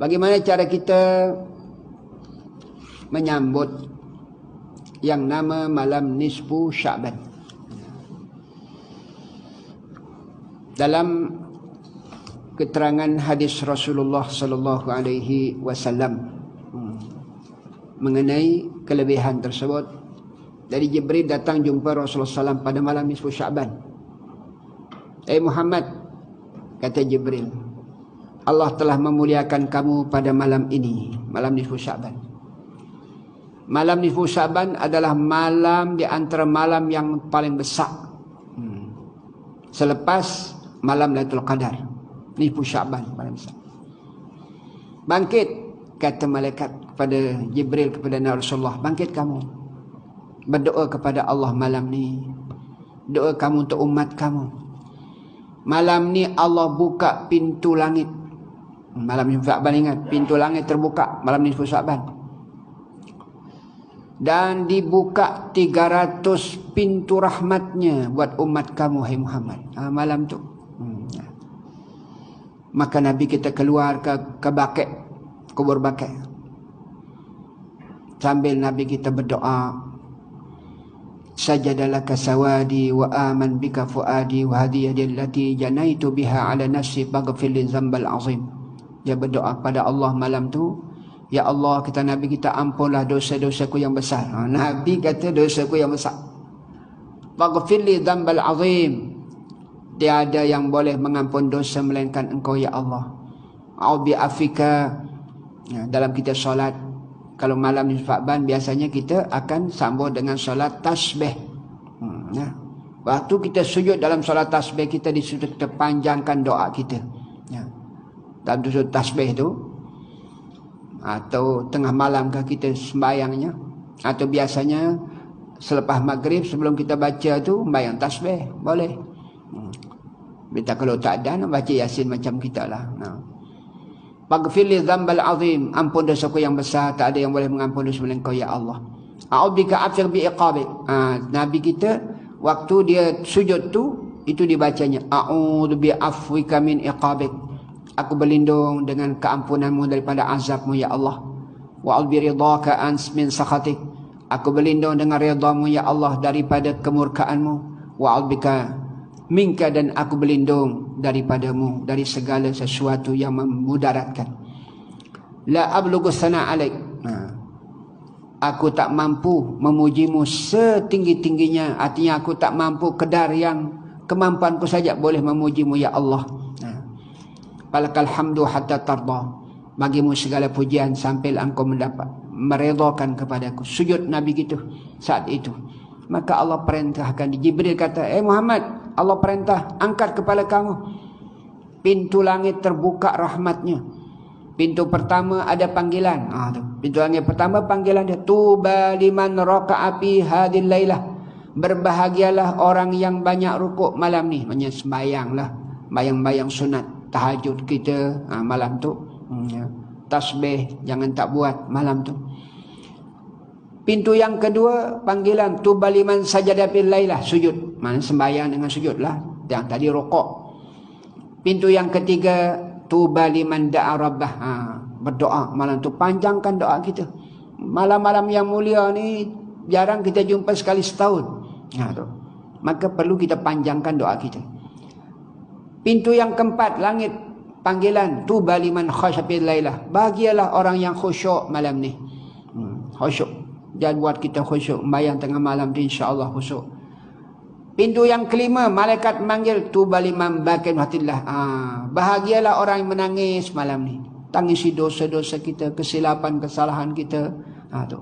Bagaimana cara kita menyambut yang nama malam nisfu Sya'ban? Dalam keterangan hadis Rasulullah sallallahu alaihi wasallam mengenai kelebihan tersebut, dari Jibril datang jumpa Rasulullah SAW pada malam nisfu Sya'ban. Muhammad, kata Jibril, Allah telah memuliakan kamu pada malam ini, malam nisfu Sya'ban. Malam nisfu Sya'ban adalah malam di antara malam yang paling besar, selepas malam Lailatul Qadar. Nisfu Sya'ban paling besar. Bangkit, kata malaikat kepada Jibril kepada Rasulullah, bangkit kamu, berdoa kepada Allah malam ni. Doa kamu untuk umat kamu. Malam ni Allah buka pintu langit. Malam nisfu Sya'ban, ingat, pintu langit terbuka malam nisfu Sya'ban. Dan dibuka 300 pintu rahmatnya buat umat kamu, hai Muhammad. Malam tu. Maka Nabi kita keluar ke Baqi', kubur Baqi'. Sambil Nabi kita berdoa, sajadalaka sawadi wa aman bika fuadi wa hadiyati allati janaitu biha ala nafsi faghfir li dzambal azim. Dia berdoa pada Allah malam tu, ya Allah, kata Nabi kita, ampunlah dosa-dosaku yang besar. Nabi kata dosaku yang besar. Faghfir li dzambal azim. Tiada yang boleh mengampun dosa melainkan Engkau, ya Allah. A'udzu afika. Dalam kita solat, kalau malam nisfu Sya'ban biasanya kita akan sambung dengan solat tasbih. Waktu kita sujud dalam solat tasbih, kita disuruh kita panjangkan doa kita. Dalam sujud tasbih tu, atau tengah malam kah kita sembayangnya, atau biasanya selepas maghrib sebelum kita baca tu sembayang tasbih, boleh. Kita kalau tak ada, nak baca Yasin macam kita lah. Faghfir li dzambal azim, ampun dosaku yang besar, tak ada yang boleh mengampun dosa melainkan Engkau, ya Allah. A'udzubika afir bi iqabik. Nabi kita waktu dia sujud tu, itu dibacanya a'udzu bi afwika min iqabik. Aku berlindung dengan keampunanmu daripada azabmu, ya Allah. Wa a'udzu bi ridhaka min sakhatik. Aku berlindung dengan ridhamu, ya Allah, daripada kemurkaanmu. Wa a'udzu bika minka, dan aku berlindung daripadamu dari segala sesuatu yang memudaratkan. La ablughu sana alaik. Aku tak mampu memujimu setinggi-tingginya. Artinya aku tak mampu, kadar yang kemampuanku saja boleh memujimu, ya Allah. Falakal hamdu hatta tarda. Bagimu segala pujian sampai engkau mendapat meredhakan kepadaku. Sujud Nabi gitu saat itu. Maka Allah perintahkan, Jibril kata, Muhammad, Allah perintah, angkat kepala kamu. Pintu langit terbuka rahmatnya. Pintu pertama ada panggilan. Pintu langit pertama panggilan dia, tuba liman raka'a fi hadhil lailah. Berbahagialah orang yang banyak rukuk malam ni. Maksudnya sembayanglah, bayang-bayang sunat, tahajud kita malam tu. Tasbih jangan tak buat malam tu. Pintu yang kedua panggilan tuba liman sajada fil lailah, sujud. Mana sembahyang dengan sujud lah. Yang tadi rukuk. Pintu yang ketiga tuba liman da'a rabbah, berdoa malam tu. Panjangkan doa kita. Malam-malam yang mulia ni jarang kita jumpa sekali setahun. Maka perlu kita panjangkan doa kita. Pintu yang keempat langit panggilan tuba liman khasya fil lailah. Bahagialah orang yang khusyuk malam ni. Khusyuk. Jangan buat kita khusyuk sembahyang tengah malam tu, insya-Allah khusyuk. Pintu yang kelima malaikat memanggil tuba liman bakin hatillah. Bahagialah orang yang menangis malam ni. Tangisi dosa-dosa kita, kesilapan, kesalahan kita. Tu.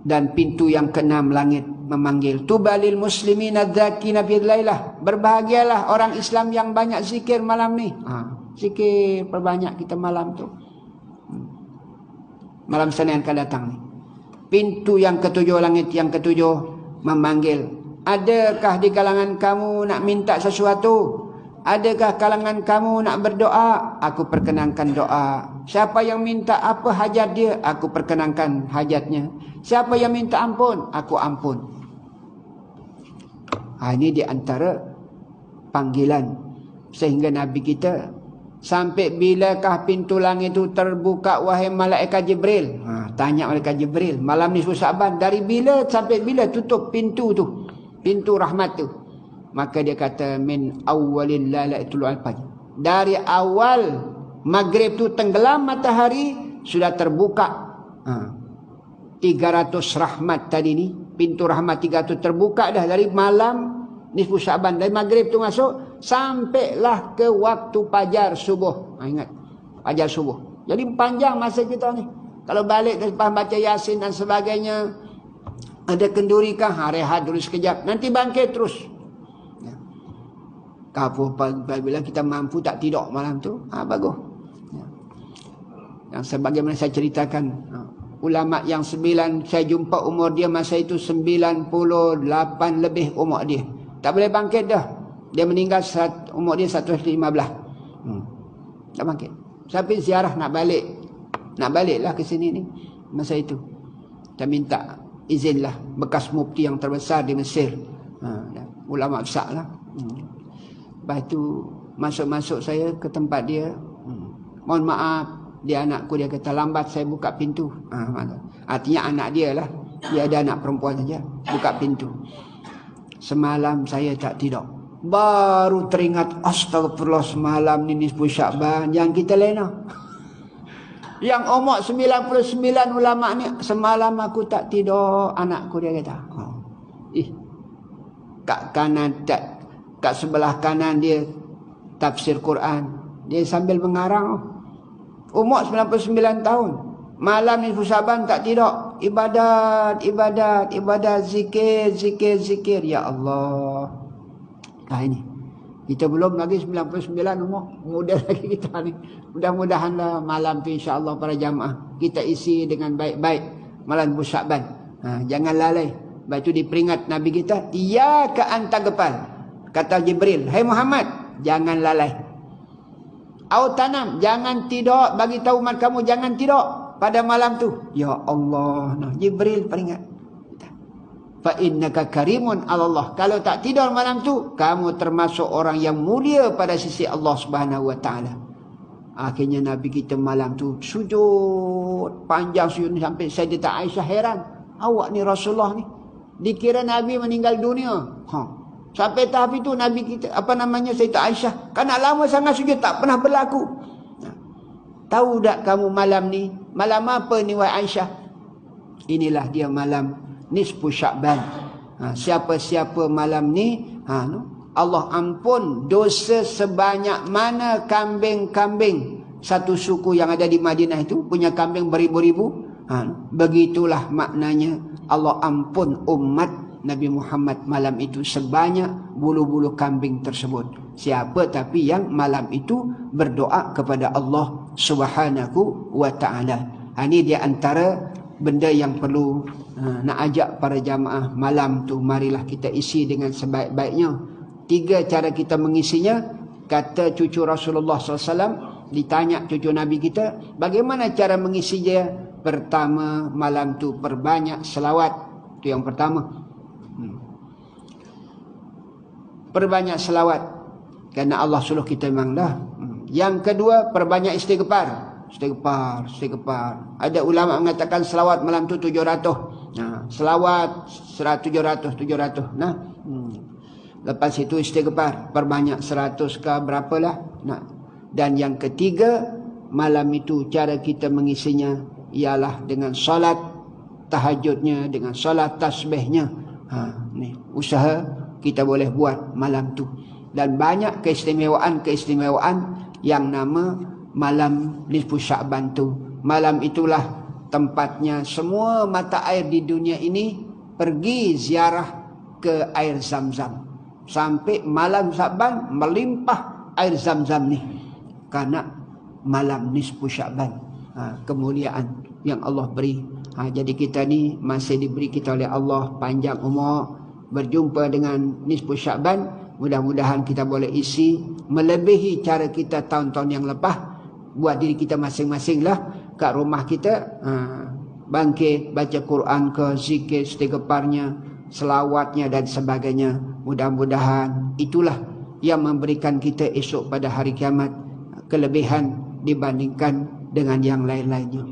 Dan pintu yang keenam langit memanggil tuba lil muslimina dzakina fil lailah. Berbahagialah orang Islam yang banyak zikir malam ni. Zikir perbanyak kita malam tu. Malam Senin akan datang ni. Pintu yang ketujuh, langit yang ketujuh memanggil, adakah di kalangan kamu nak minta sesuatu? Adakah kalangan kamu nak berdoa? Aku perkenankan doa. Siapa yang minta apa hajat dia, aku perkenankan hajatnya. Siapa yang minta ampun, aku ampun. Ini di antara panggilan sehingga Nabi kita Sampai bilakah pintu langit itu terbuka wahai malaikat Jibril? Tanya malaikat Jibril, malam nisfu Sya'ban dari bila sampai bila tutup pintu tu, pintu rahmat tu? Maka dia kata min awwalil lailatul fajr. Dari awal maghrib tu tenggelam matahari sudah terbuka 300 rahmat tadi ni, pintu rahmat 300 terbuka dah dari malam nisfu Sya'ban, dari maghrib tu masuk sampailah ke waktu fajar subuh. Ingat, fajar subuh. Jadi panjang masa kita ni. Kalau balik lepas baca Yasin dan sebagainya, ada kenduri kah? Rehat dulu sekejap, nanti bangkit terus. Kalau bila kita mampu tak tidur malam tu, bagus. Yang sebagaimana saya ceritakan, ulama yang 9 saya jumpa umur dia masa itu 98 lebih umur dia. Tak boleh bangkit dah. Dia meninggal umur dia 115. Tak bangkit. Sampai ziarah nak balik. Nak baliklah ke sini ni. Masa itu. Kita minta izinlah bekas mufti yang terbesar di Mesir. Ulama besar lah. Lepas tu masuk-masuk saya ke tempat dia. Mohon maaf. Dia anakku, dia kata lambat saya buka pintu. Artinya anak dia lah. Dia ada anak perempuan saja. Buka pintu. Semalam saya tak tidur. Baru teringat, astagfirullah, semalam ni nisfu Sya'ban. Yang kita lena. Yang umur 99 ulama ni, semalam aku tak tidur. Anakku dia kata. Kat kanan, kat sebelah kanan dia tafsir Quran. Dia sambil mengarang. Umur 99 tahun. Malam nisfu Sya'ban tak tidur. Ibadat, zikir. Ya Allah. Ini. Kita belum lagi 99 umur. Muda lagi kita ni. Mudah-mudahanlah malam tu insya-Allah para jamaah kita isi dengan baik-baik malam nisfu Sya'ban. Jangan lalai. Lepas tu diperingat Nabi kita, iyyaka an taghfal. Kata Jibril, hai Muhammad, jangan lalai. Au tanam, jangan tidur, bagi tahu umat kamu jangan tidur pada malam tu. Ya Allah, Jibril peringat. Fa innaka karimun 'ala Allah. Kalau tak tidur malam tu, kamu termasuk orang yang mulia pada sisi Allah Subhanahu wa taala. Akhirnya Nabi kita malam tu sujud, panjang sujud sampai Sayyidah Aisyah heran. Awak ni Rasulullah ni dikira Nabi meninggal dunia. Sampai tahap itu Nabi kita, Sayyidah Aisyah, karena lama sangat sujud tak pernah berlaku. Tahu tak kamu malam ni, malam apa ni wahai Aisyah? Inilah dia malam nisfu Sya'ban. Siapa-siapa malam ni, Allah ampun dosa sebanyak mana kambing-kambing satu suku yang ada di Madinah itu punya kambing beribu-ribu. Begitulah maknanya Allah ampun umat Nabi Muhammad malam itu sebanyak bulu-bulu kambing tersebut. Siapa tapi yang malam itu berdoa kepada Allah Subhanahu wa ta'ala. Ini dia antara benda yang perlu nak ajak para jamaah malam tu, marilah kita isi dengan sebaik-baiknya. 3 cara kita mengisinya. Kata cucu Rasulullah SAW, ditanya cucu Nabi kita, bagaimana cara mengisi dia? Pertama, malam tu perbanyak selawat. Itu yang pertama. Perbanyak selawat, kerana Allah suruh kita memang dah. Yang kedua, perbanyak istighfar. Istighfar. Ada ulama mengatakan selawat malam tu 700. Selawat 700. Lepas itu istighfar perbanyak 100 ke berapalah. Dan yang ketiga, malam itu cara kita mengisinya ialah dengan solat tahajudnya, dengan solat tasbihnya. Ni usaha kita boleh buat malam tu. Dan banyak keistimewaan yang nama malam nisfu Sya'ban tu. Malam itulah tempatnya semua mata air di dunia ini pergi ziarah ke air Zam-Zam. Sampai malam Sya'ban melimpah air Zam-Zam ni. Karena malam nisfu Sya'ban. Kemuliaan yang Allah beri. Jadi kita ni masih diberi kita oleh Allah panjang umur, berjumpa dengan nisfu Sya'ban. Mudah-mudahan kita boleh isi melebihi cara kita tahun-tahun yang lepas. Buat diri kita masing-masing lah kat rumah kita, bangkit baca Quran ke, zikir istighfarnya, selawatnya dan sebagainya. Mudah-mudahan itulah yang memberikan kita esok pada hari kiamat kelebihan dibandingkan dengan yang lain-lainnya.